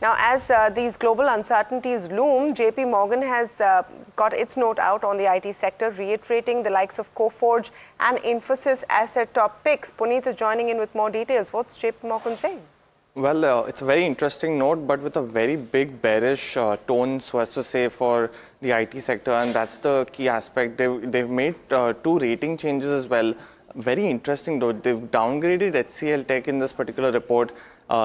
Now, as these global uncertainties loom, JP Morgan has got its note out on the IT sector, reiterating the likes of Coforge and Infosys as their top picks. Puneet is joining in with more details. What's JP Morgan saying? Well, it's a very interesting note, but with a very big bearish tone, so as to say, for the IT sector, and that's the key aspect. They've made two rating changes as well. Very interesting though. They've downgraded HCLTech in this particular report.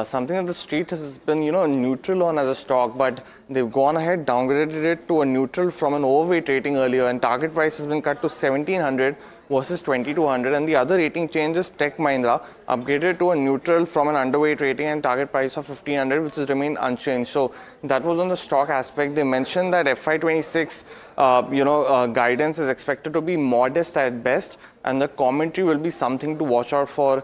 Something that the street has been, neutral on as a stock, but they've gone ahead, downgraded it to a neutral from an overweight rating earlier, and target price has been cut to 1700 versus 2200. And the other rating change is Tech Mahindra, upgraded to a neutral from an underweight rating and target price of 1500, which has remained unchanged. So that was on the stock aspect. They mentioned that FY26, guidance is expected to be modest at best, and the commentary will be something to watch out for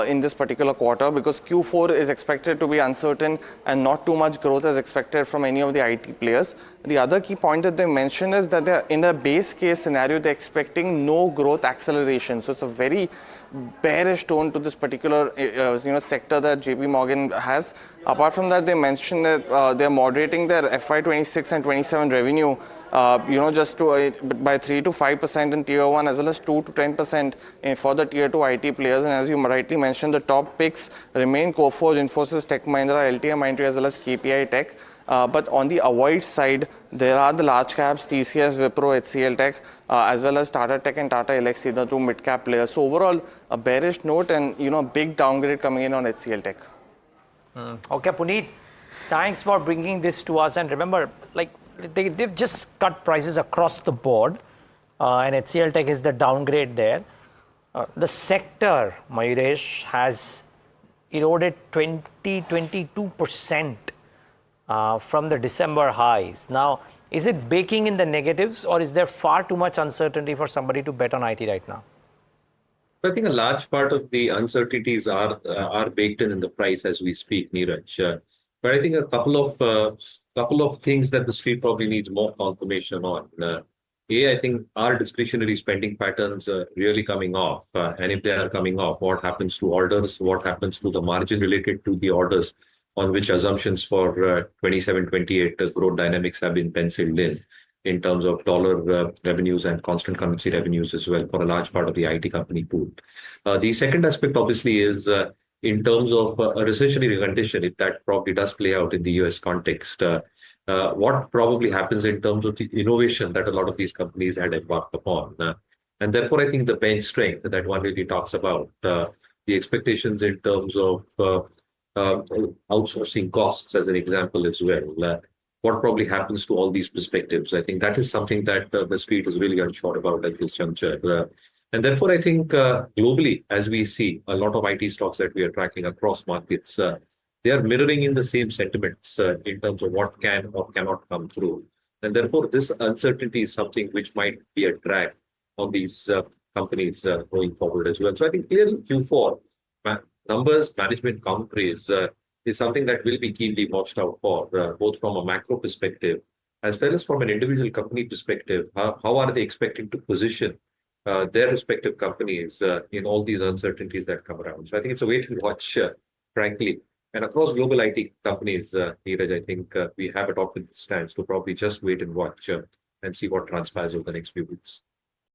in this particular quarter, because Q4 is expected to be uncertain and not too much growth is expected from any of the IT players. The other key point that they mentioned is that they're in a base case scenario, they're expecting no growth acceleration. So it's a very bearish tone to this particular sector that JP Morgan has. Apart from that, they mentioned that they're moderating their FY26 and 27 revenue just to by 3 to 5% in tier 1, as well as 2 to 10% for the tier 2 IT players. And as you rightly mentioned, the top picks remain Coforge, Infosys, Tech Mahindra, LTMindtree, as well as KPI Tech. But on the avoid side, there are the large caps, TCS, Wipro, HCLTech, as well as Tata Tech and Tata Elxsi, the two mid-cap players. So overall, a bearish note and, big downgrade coming in on HCLTech. Okay, Puneet, thanks for bringing this to us. And remember, they've just cut prices across the board, and HCLTech is the downgrade there. The sector, Mayuresh, has eroded 22% from the December highs. Now, is it baking in the negatives, or is there far too much uncertainty for somebody to bet on IT right now? I think a large part of the uncertainties are baked in the price as we speak, Neeraj. But I think a couple of things that the street probably needs more confirmation on. I think our discretionary spending patterns are really coming off. And if they are coming off, what happens to orders? What happens to the margin related to the orders, on which assumptions for 27-28 growth dynamics have been penciled in terms of dollar revenues and constant currency revenues as well for a large part of the IT company pool. The second aspect, obviously, is in terms of a recessionary condition, if that probably does play out in the US context, what probably happens in terms of the innovation that a lot of these companies had embarked upon. And therefore, I think the bench strength that one really talks about, the expectations in terms of outsourcing costs, as an example as well, what probably happens to all these perspectives. I think that is something that the street is really unsure about at this juncture. And therefore, I think globally, as we see a lot of IT stocks that we are tracking across markets, they are mirroring in the same sentiments in terms of what can or cannot come through. And therefore, this uncertainty is something which might be a drag on these companies going forward as well. So I think clearly Q4 numbers, management commentaries is something that will be keenly watched out for, both from a macro perspective as well as from an individual company perspective. How are they expecting to position their respective companies in all these uncertainties that come around? So I think it's a wait and watch, frankly. And across global IT companies, Neeraj, I think we have adopted the stance to probably just wait and watch and see what transpires over the next few weeks.